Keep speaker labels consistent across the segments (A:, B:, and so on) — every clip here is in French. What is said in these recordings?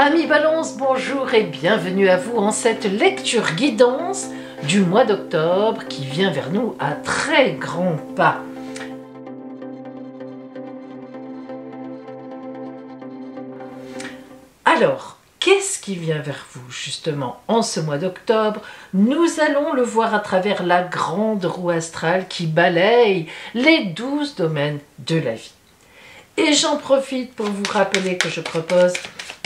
A: Amis Balance, bonjour et bienvenue à vous en cette lecture guidance du mois d'octobre qui vient vers nous à très grands pas. Alors, qu'est-ce qui vient vers vous justement en ce mois d'octobre? Nous allons le voir à travers la grande roue astrale qui balaye les 12 domaines de la vie. Et j'en profite pour vous rappeler que je propose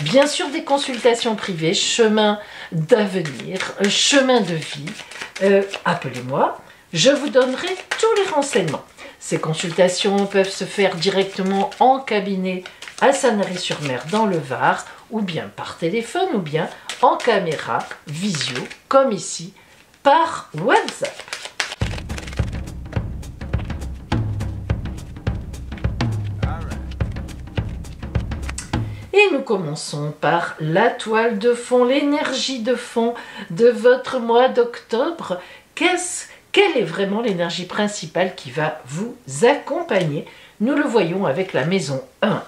A: bien sûr des consultations privées, chemin d'avenir, chemin de vie. Appelez-moi, je vous donnerai tous les renseignements. Ces consultations peuvent se faire directement en cabinet à Sanary-sur-Mer dans le Var, ou bien par téléphone, ou bien en caméra, visio, comme ici, par WhatsApp. Et nous commençons par la toile de fond, l'énergie de fond de votre mois d'octobre. Quelle est vraiment l'énergie principale qui va vous accompagner? Nous le voyons avec la maison 1,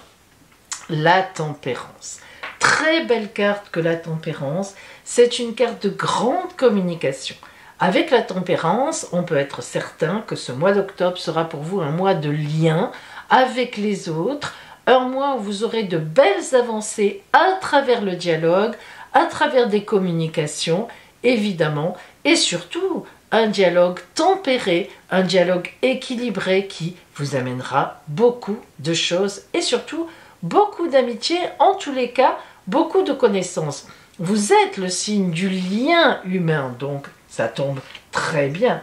A: la tempérance. Très belle carte que la tempérance, c'est une carte de grande communication. Avec la tempérance, on peut être certain que ce mois d'octobre sera pour vous un mois de lien avec les autres, un mois où vous aurez de belles avancées à travers le dialogue, à travers des communications, évidemment, et surtout un dialogue tempéré, un dialogue équilibré qui vous amènera beaucoup de choses et surtout beaucoup d'amitié, en tous les cas, beaucoup de connaissances. Vous êtes le signe du lien humain, donc ça tombe très bien.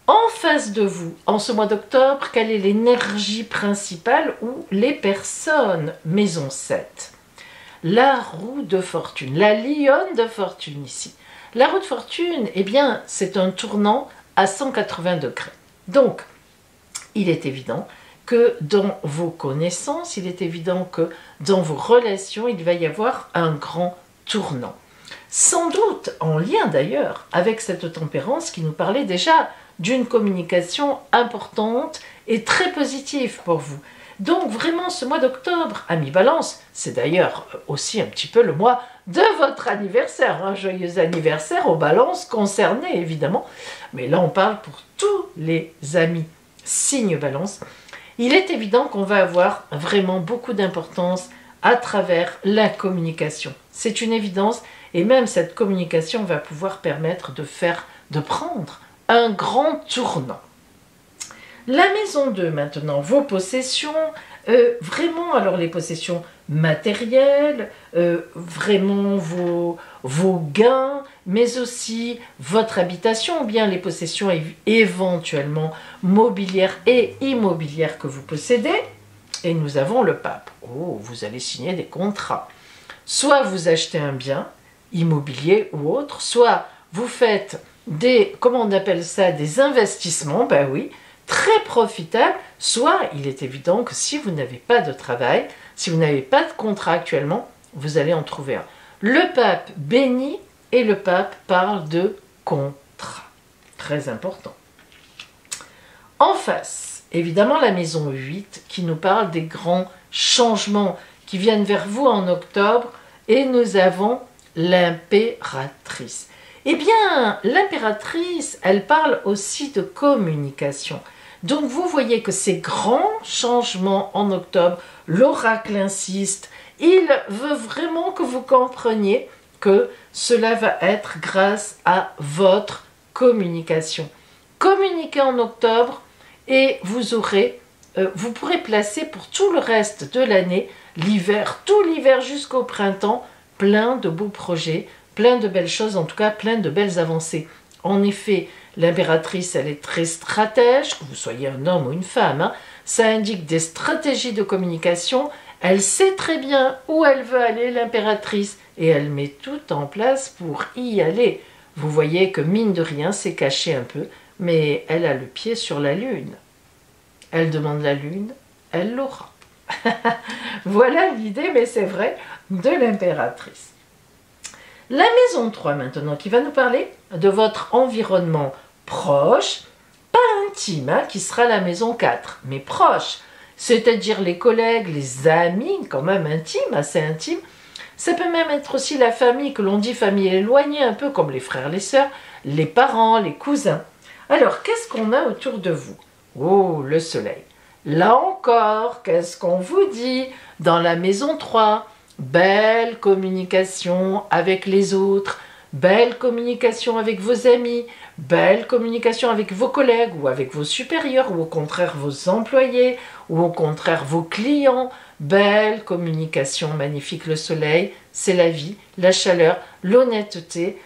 A: En face de vous, en ce mois d'octobre, quelle est l'énergie principale ou les personnes? Maison 7. La roue de fortune, la lionne de fortune ici. La roue de fortune, eh bien, c'est un tournant à 180 degrés. Donc, il est évident que dans vos connaissances, il est évident que dans vos relations, il va y avoir un grand tournant. Sans doute en lien d'ailleurs avec cette tempérance qui nous parlait déjà d'une communication importante et très positive pour vous. Donc vraiment ce mois d'octobre, amis Balance, c'est d'ailleurs aussi un petit peu le mois de votre anniversaire. Un joyeux anniversaire aux Balances concernés évidemment. Mais là on parle pour tous les amis signes Balance. Il est évident qu'on va avoir vraiment beaucoup d'importance à travers la communication. C'est une évidence et même cette communication va pouvoir permettre de prendre un grand tournant. La maison 2 maintenant, vos possessions, vraiment alors les possessions matérielles, vraiment vos gains, mais aussi votre habitation ou bien les possessions éventuellement mobilières et immobilières que vous possédez. Et nous avons le pape. Oh, vous allez signer des contrats. Soit vous achetez un bien immobilier ou autre, soit vous faites comment on appelle ça, des investissements, ben oui, très profitables, soit il est évident que si vous n'avez pas de travail, si vous n'avez pas de contrat actuellement, vous allez en trouver un. Le pape bénit et le pape parle de contrat. Très important. En face, évidemment la maison 8 qui nous parle des grands changements qui viennent vers vous en octobre et nous avons l'impératrice. Eh bien, l'impératrice, elle parle aussi de communication. Donc, vous voyez que ces grands changements en octobre, l'oracle insiste, il veut vraiment que vous compreniez que cela va être grâce à votre communication. Communiquez en octobre et vous pourrez placer pour tout le reste de l'année, l'hiver, tout l'hiver jusqu'au printemps, plein de beaux projets, plein de belles choses, en tout cas plein de belles avancées. En effet, l'impératrice, elle est très stratège, que vous soyez un homme ou une femme, hein, ça indique des stratégies de communication, elle sait très bien où elle veut aller, l'impératrice, et elle met tout en place pour y aller. Vous voyez que mine de rien, c'est caché un peu, mais elle a le pied sur la lune. Elle demande la lune, elle l'aura. Voilà l'idée, mais c'est vrai, de l'impératrice. La maison 3 maintenant, qui va nous parler de votre environnement proche, pas intime, hein, qui sera la maison 4, mais proche, c'est-à-dire les collègues, les amis, quand même intimes, assez intimes, Ça peut même être aussi la famille, que l'on dit famille éloignée, un peu comme les frères, les sœurs, les parents, les cousins. Alors, qu'est-ce qu'on a autour de vous? Oh, le soleil. Là encore, qu'est-ce qu'on vous dit? Dans la maison 3, belle communication avec les autres, belle communication avec vos amis, belle communication avec vos collègues ou avec vos supérieurs ou au contraire vos employés ou au contraire vos clients. Belle communication, magnifique le soleil, c'est la vie, la chaleur, l'honnêteté,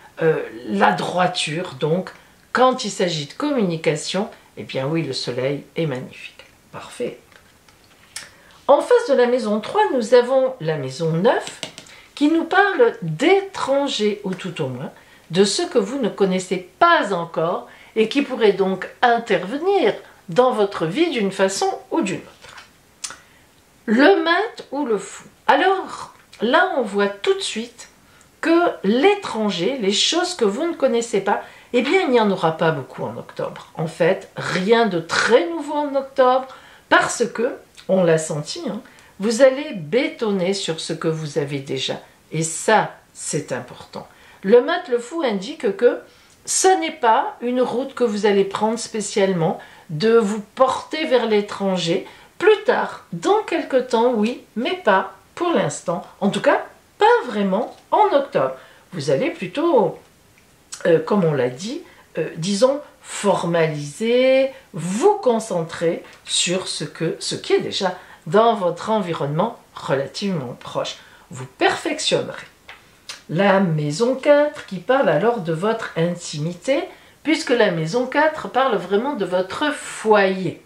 A: la droiture. Donc, quand il s'agit de communication, eh bien oui, le soleil est magnifique. Parfait. En face de la maison 3, nous avons la maison 9 qui nous parle d'étrangers, ou tout au moins, de ceux que vous ne connaissez pas encore et qui pourraient donc intervenir dans votre vie d'une façon ou d'une autre. Le maître ou le fou. Alors, là, on voit tout de suite que l'étranger, les choses que vous ne connaissez pas, eh bien, il n'y en aura pas beaucoup en octobre. En fait, rien de très nouveau en octobre, parce que, on l'a senti, hein, vous allez bétonner sur ce que vous avez déjà. Et ça, c'est important. Le maître, le fou indique que ce n'est pas une route que vous allez prendre spécialement, de vous porter vers l'étranger. Plus tard, dans quelque temps, oui, mais pas pour l'instant. En tout cas, pas vraiment en octobre. Vous allez plutôt, comme on l'a dit, disons, formaliser, vous concentrer sur ce qui est déjà dans votre environnement relativement proche. Vous perfectionnerez. La maison 4 qui parle alors de votre intimité, puisque la maison 4 parle vraiment de votre foyer.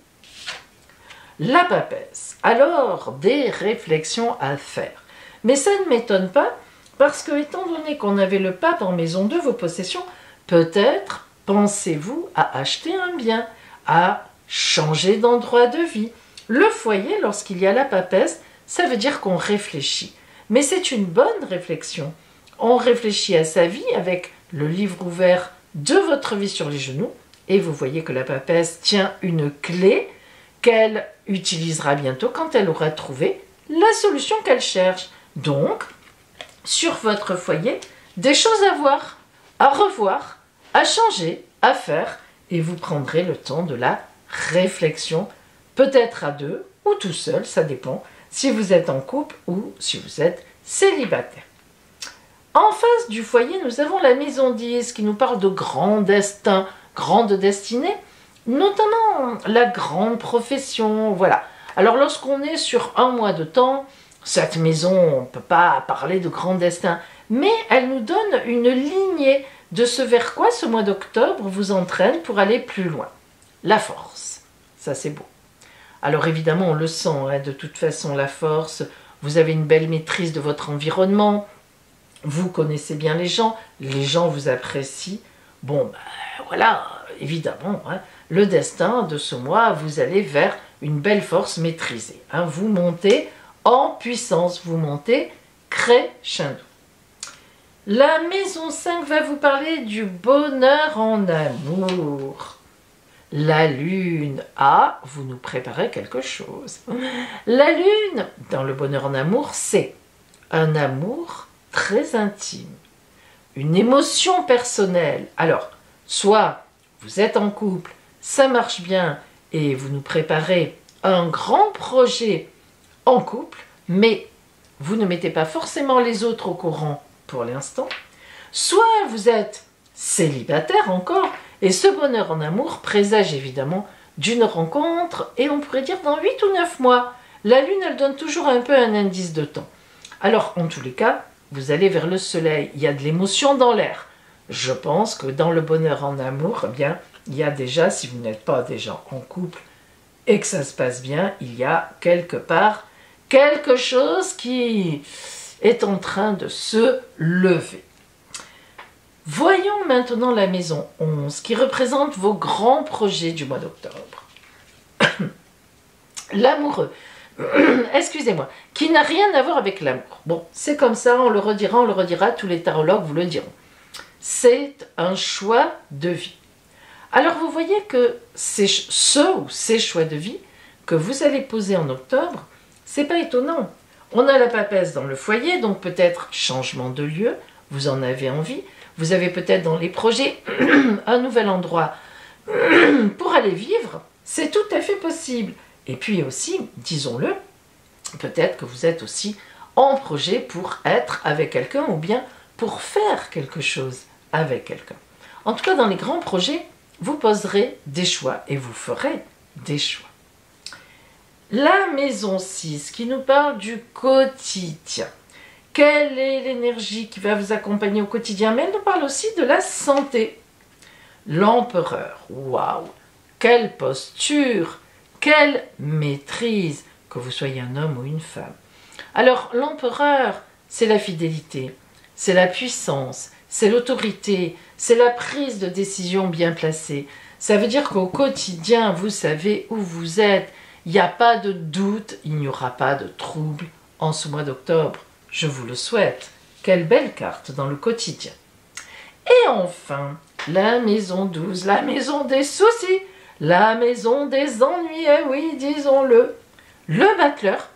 A: La papesse. Alors, des réflexions à faire. Mais ça ne m'étonne pas, parce que étant donné qu'on avait le pape en maison 2, vos possessions, peut-être pensez-vous à acheter un bien, à changer d'endroit de vie. Le foyer, lorsqu'il y a la papesse, ça veut dire qu'on réfléchit. Mais c'est une bonne réflexion. On réfléchit à sa vie avec le livre ouvert de votre vie sur les genoux, et vous voyez que la papesse tient une clé qu'elle utilisera bientôt quand elle aura trouvé la solution qu'elle cherche. Donc, sur votre foyer, des choses à voir, à revoir, à changer, à faire, et vous prendrez le temps de la réflexion, peut-être à deux ou tout seul, ça dépend, si vous êtes en couple ou si vous êtes célibataire. En face du foyer, nous avons la maison 10 qui nous parle de grands destins, grandes destinées, notamment la grande profession, voilà. Alors lorsqu'on est sur un mois de temps, cette maison, on ne peut pas parler de grand destin, mais elle nous donne une lignée de ce vers quoi ce mois d'octobre vous entraîne pour aller plus loin. La force, ça c'est beau. Alors évidemment, on le sent, hein, de toute façon, la force, vous avez une belle maîtrise de votre environnement, vous connaissez bien les gens vous apprécient. Bon, ben, voilà, évidemment, hein, le destin de ce mois, vous allez vers une belle force maîtrisée. Hein, vous montez en puissance, vous montez crescendo. La maison 5 va vous parler du bonheur en amour. La lune, ah, vous nous préparez quelque chose. La lune, dans le bonheur en amour, c'est un amour très intime, une émotion personnelle. Alors, soit vous êtes en couple, ça marche bien et vous nous préparez un grand projet en couple, mais vous ne mettez pas forcément les autres au courant pour l'instant. Soit vous êtes célibataire encore, et ce bonheur en amour présage évidemment d'une rencontre, et on pourrait dire dans 8 ou 9 mois. La lune, elle donne toujours un peu un indice de temps. Alors, en tous les cas, vous allez vers le soleil, il y a de l'émotion dans l'air. Je pense que dans le bonheur en amour, eh bien, il y a déjà, si vous n'êtes pas déjà en couple, et que ça se passe bien, il y a quelque part quelque chose qui est en train de se lever. Voyons maintenant la maison 11 qui représente vos grands projets du mois d'octobre. L'amoureux, excusez-moi, qui n'a rien à voir avec l'amour. Bon, c'est comme ça, on le redira, tous les tarologues vous le diront. C'est un choix de vie. Alors vous voyez que ces choix de vie que vous allez poser en octobre, c'est pas étonnant. On a la papesse dans le foyer, donc peut-être changement de lieu, vous en avez envie. Vous avez peut-être dans les projets un nouvel endroit pour aller vivre. C'est tout à fait possible. Et puis aussi, disons-le, peut-être que vous êtes aussi en projet pour être avec quelqu'un ou bien pour faire quelque chose avec quelqu'un. En tout cas, dans les grands projets, vous poserez des choix et vous ferez des choix. La maison 6 qui nous parle du quotidien. Quelle est l'énergie qui va vous accompagner au quotidien? Mais elle nous parle aussi de la santé. L'empereur, waouh! Quelle posture! Quelle maîtrise! Que vous soyez un homme ou une femme. Alors, l'empereur, c'est la fidélité, c'est la puissance, c'est l'autorité, c'est la prise de décision bien placée. Ça veut dire qu'au quotidien, vous savez où vous êtes. Il n'y a pas de doute, il n'y aura pas de trouble en ce mois d'octobre. Je vous le souhaite. Quelle belle carte dans le quotidien. Et enfin, la maison 12, la maison des soucis, la maison des ennuis, eh oui, disons-le. Le battleur,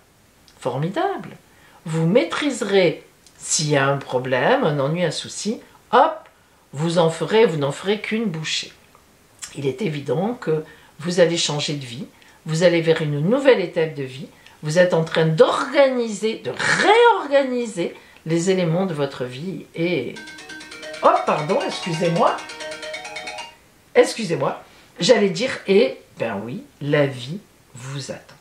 A: formidable. Vous maîtriserez s'il y a un problème, un ennui, un souci, hop, vous n'en ferez qu'une bouchée. Il est évident que vous allez changer de vie, vous allez vers une nouvelle étape de vie, vous êtes en train d'organiser, de réorganiser les éléments de votre vie et... Oh, pardon, excusez-moi, j'allais dire, et ben oui, la vie vous attend.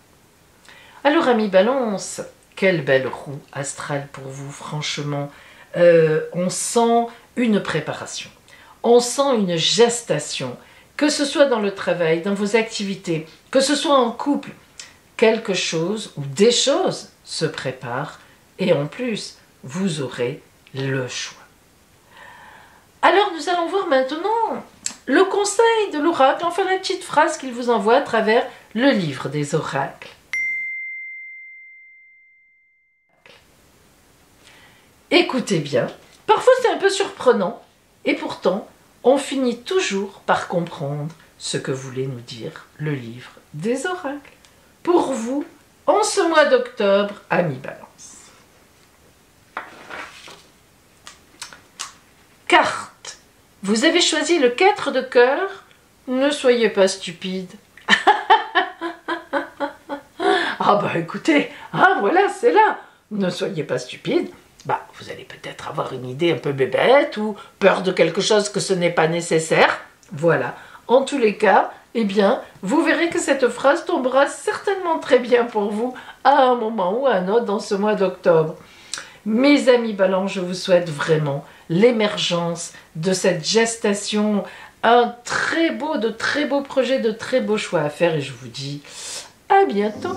A: Alors, amis Balance, quelle belle roue astrale pour vous, franchement. On sent une préparation, on sent une gestation, que ce soit dans le travail, dans vos activités, que ce soit en couple, quelque chose ou des choses se préparent et en plus, vous aurez le choix. Alors, nous allons voir maintenant le conseil de l'oracle, enfin la petite phrase qu'il vous envoie à travers le livre des oracles. Écoutez bien, parfois c'est un peu surprenant, et pourtant, on finit toujours par comprendre ce que voulait nous dire le livre des oracles. Pour vous, en ce mois d'octobre, amis Balance. Carte. Vous avez choisi le 4 de cœur. Ne soyez pas stupide. Ah bah écoutez, ah voilà, c'est là. Ne soyez pas stupide. Bah, vous allez peut-être avoir une idée un peu bébête ou peur de quelque chose que ce n'est pas nécessaire. Voilà. En tous les cas, eh bien, vous verrez que cette phrase tombera certainement très bien pour vous à un moment ou à un autre dans ce mois d'octobre. Mes amis Balance, je vous souhaite vraiment l'émergence de cette gestation, de très beaux projets, de très beaux choix à faire et je vous dis à bientôt.